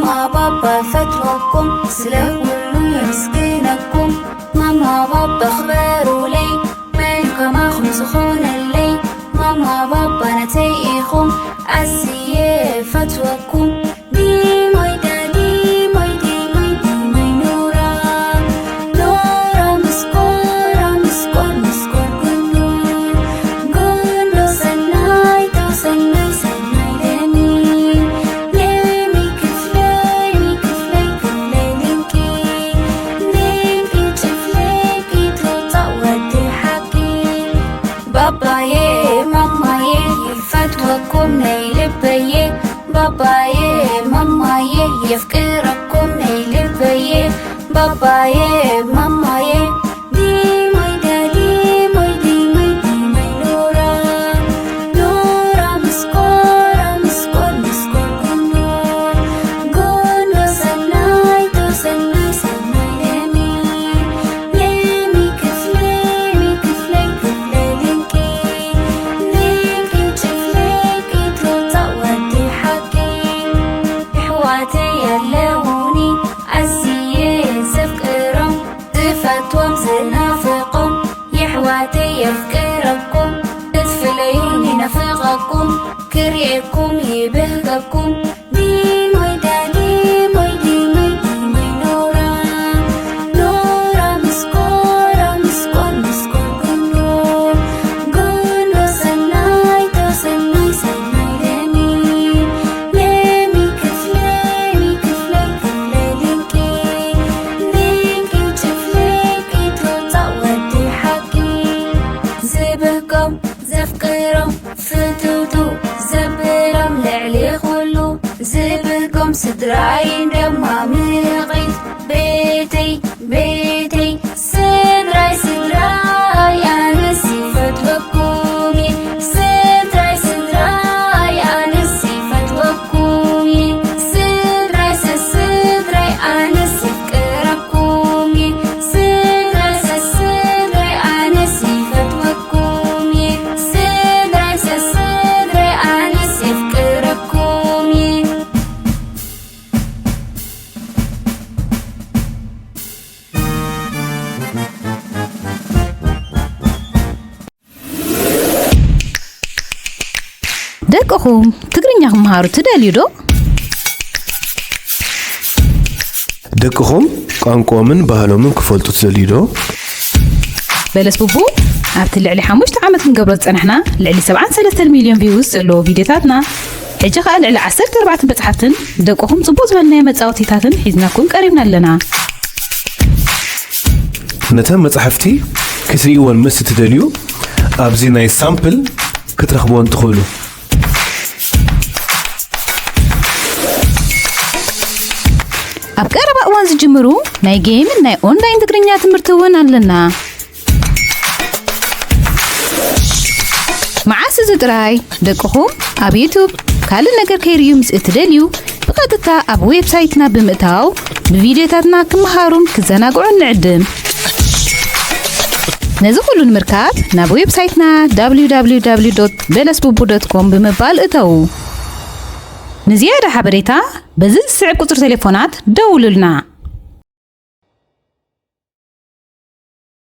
ماما بابا فتوكم سلهولو يمسكنكم ماما بابا خبروا لي مالكم أخم سخون اللي ماما بابا نتيئكم عسيه فتوكم بابايا مامايا يفكركم نيلبايا بابايا مامايا دي ماي دادي ماي دي ماي دي ماي نورا نورا مسكورة مسكور مسكور كنور كنو سناي تو سناي سناي لمي كفلي كفلي لينكي لينكي تفليكي تلطا ودي حواتي اللوني عسيه سفكرهم تفتوم سنافقهم يحواتي يفكركم تدفليوني نفقكم كريكم يبهككم دي ماي دادي ماي دي ماي دي ماي نورا نورا مسكورة مسكور مسكور كنور كنو سناي تو سناي سناي لمي كفلي كفلي لينكي لينكي تفليكي تلطا ودي حكي زبكم زفكرم فتوتو زبرم لعلي خلو زبكم سدراي دما مغيث بيتي بيتي سدراي سدراي أنا صفة وكومي سدراي سدراي أنا صفة وكومي سدراي سدراي أنا سفكركومي سدراي سدراي أنا صفة وكومي سدراي سدراي أنا سفكركومي ደቅኹም ትግርኛ ክምሃሩ ትደልዩ ዶ? ደቅኹም ቋንቋምን ባህሎምን ክፈልጡ ትደልዩ ዶ? በለስ ቡቡ ኣብቲ ልዕሊ 5 ዓመት ክንገብሮ ዝፀናሕና ልዕሊ 73 ሚልዮን ቪውስ ዘለዎ ቪድዮታትና ሕጂ ከዓ ልዕሊ 14 መፅሓፍትን ደቅኹም ጽቡቕ ዝበልናዮ መጻወቲታትን ሒዝናኩም ቀሪብና ኣለና። ነተን መፅሓፍቲ ክትሪእዎን ምስ ትደልዩ ኣብዚ ናይ ሳምፕል ክትረኽብዎን ትኽእሉ። ኣብ ቀረባ እዋን ዝጅምሩ ናይ ጌምን ናይ ኦንላይን ትግርኛ ትምህርቲ እውን ኣለና። መዓስ ዝጥራይ ደቅኹም ኣብ ዩቱብ ካልእ ነገር ከይርዩ ምስ እትደልዩ ብቐጥታ ኣብ ዌብሳይትና ብምእታው ብቪድዮታትና ክመሃሩን ክዘናግዑን ንዕድም። ነዚ ኩሉ ንምርካብ ናብ ዌብሳይትና www.belesbubu.com ብምባል እተው። ንዝያዳ ሓበሬታ በዚ ዝስዕብ ቁፅሪ ቴሌፎናት ደውሉልና።